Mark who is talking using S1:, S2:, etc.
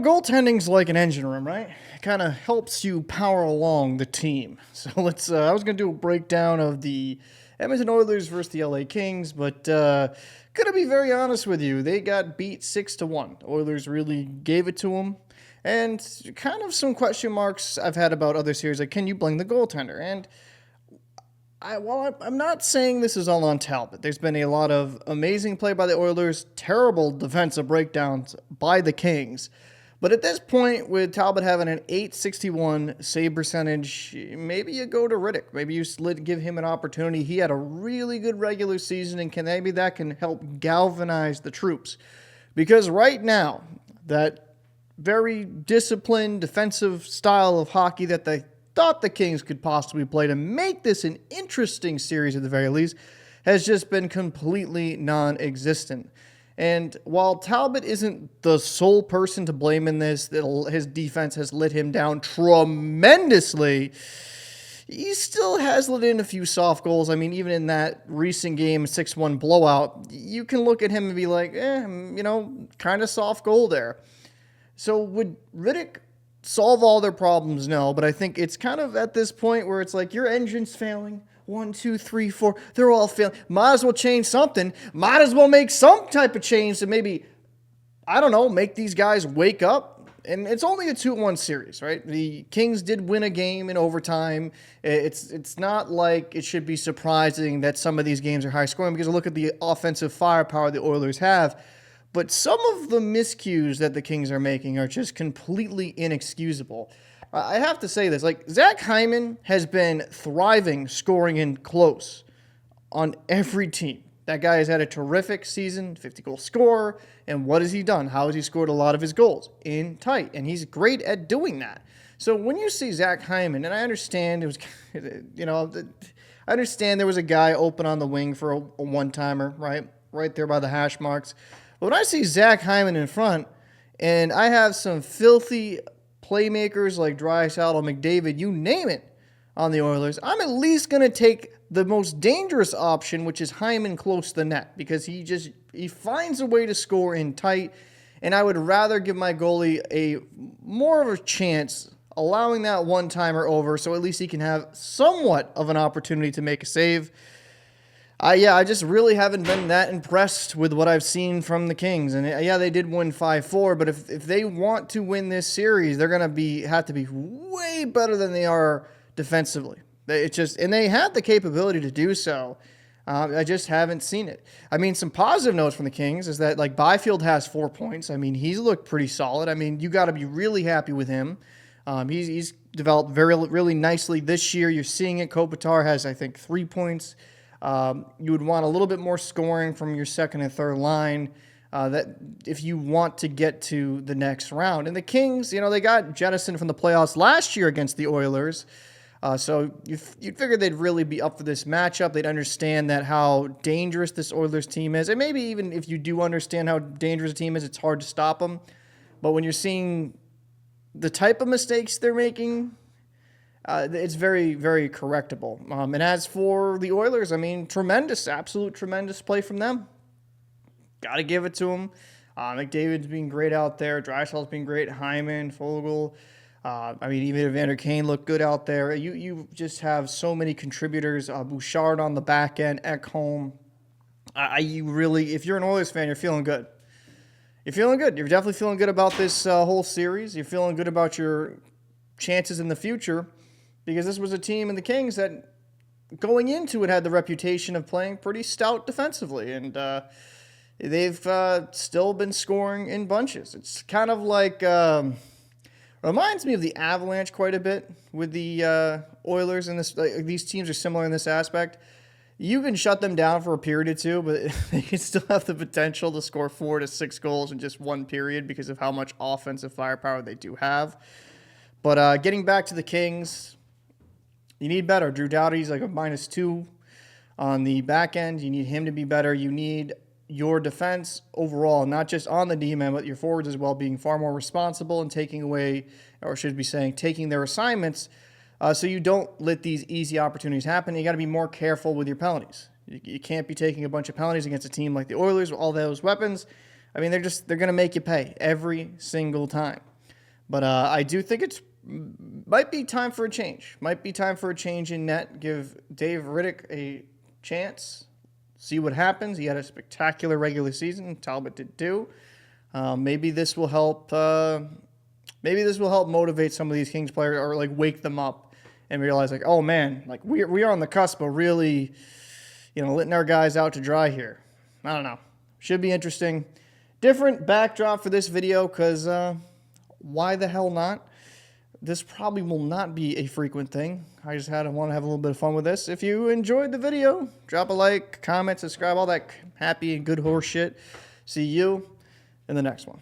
S1: Goaltending's like an engine room, right? It kind of helps you power along the team. So I was going to do a breakdown of the Edmonton Oilers versus the LA Kings, but gonna be very honest with you, they got beat 6-1. The Oilers really gave it to them. And kind of some question marks I've had about other series, like, can you blame the goaltender? And I'm not saying this is all on Talbot. There's been a lot of amazing play by the Oilers, terrible defensive breakdowns by the Kings. But at this point, with Talbot having an .861 save percentage, maybe you go to Henrique. Maybe you give him an opportunity. He had a really good regular season, and maybe that can help galvanize the troops. Because right now, that very disciplined defensive style of hockey that they thought the Kings could possibly play to make this an interesting series at the very least has just been completely non-existent. And while Talbot isn't the sole person to blame in this, that his defense has let him down tremendously, he still has let in a few soft goals. I mean, even in that recent game, 6-1 blowout, you can look at him and be like, kind of soft goal there. So would Henrique solve all their problems? No, but I think it's kind of at this point where it's like your engine's failing. 1, 2, 3, 4, they're all failing. Might as well change something. Might as well make some type of change to maybe, make these guys wake up. And it's only a 2-1 series, right? The Kings did win a game in overtime. It's not like it should be surprising that some of these games are high scoring because look at the offensive firepower the Oilers have. But some of the miscues that the Kings are making are just completely inexcusable. I have to say this, Zack Heyman has been thriving scoring in close on every team. That guy has had a terrific season, 50-goal scorer, and what has he done? How has he scored a lot of his goals? In tight, and he's great at doing that. So when you see Zack Heyman, and I understand it was, I understand there was a guy open on the wing for a one-timer, right there by the hash marks. But when I see Zack Heyman in front, and I have some filthy playmakers like draisaitl, mcdavid, you name it, on the Oilers, I'm at least going to take the most dangerous option, which is Heyman close to the net, because he finds a way to score in tight, and I would rather give my goalie a more of a chance allowing that one-timer over so at least he can have somewhat of an opportunity to make a save. I just really haven't been that impressed with what I've seen from the Kings. And they did win 5-4, but if they want to win this series, they're going to have to be way better than they are defensively. And they had the capability to do so. I just haven't seen it. I mean, some positive notes from the Kings is that Byfield has 4 points. I mean, he's looked pretty solid. I mean, you got to be really happy with him. He's developed really nicely this year. You're seeing it. Kopitar has, I think, 3 points. You would want a little bit more scoring from your second and third line that if you want to get to the next round. And the Kings, they got jettisoned from the playoffs last year against the Oilers. So you'd figure they'd really be up for this matchup. They'd understand how dangerous this Oilers team is. And maybe even if you do understand how dangerous a team is, it's hard to stop them. But when you're seeing the type of mistakes they're making, it's very, very correctable. And as for the Oilers, I mean, absolute tremendous play from them. Got to give it to them. McDavid's been great out there. Draisaitl's been great. Heyman, Foegele. Even Evander Kane looked good out there. You just have so many contributors. Bouchard on the back end, Ekholm. If you're an Oilers fan, you're feeling good. You're feeling good. You're definitely feeling good about this whole series. You're feeling good about your chances in the future. Because this was a team in the Kings that, going into it, had the reputation of playing pretty stout defensively. And they've still been scoring in bunches. It's kind of reminds me of the Avalanche quite a bit with the Oilers. And these teams are similar in this aspect. You can shut them down for a period or two, but they can still have the potential to score 4 to 6 goals in just one period because of how much offensive firepower they do have. But getting back to the Kings, you need better. Drew Doughty's like a -2 on the back end. You need him to be better. You need your defense overall, not just on the D-man, but your forwards as well, being far more responsible and taking their assignments so you don't let these easy opportunities happen. You got to be more careful with your penalties. You can't be taking a bunch of penalties against a team like the Oilers with all those weapons. I mean, they're going to make you pay every single time. But I do think might be time for a change. Might be time for a change in net. Give Dave Riddick a chance. See what happens. He had a spectacular regular season. Talbot did too. Maybe this will help. Maybe this will help motivate some of these Kings players, or like wake them up and realize, like, oh man, like we are on the cusp of really, letting our guys out to dry here. I don't know. Should be interesting. Different backdrop for this video, because why the hell not? This probably will not be a frequent thing. I just want to have a little bit of fun with this. If you enjoyed the video, drop a like, comment, subscribe, all that happy and good horse shit. See you in the next one.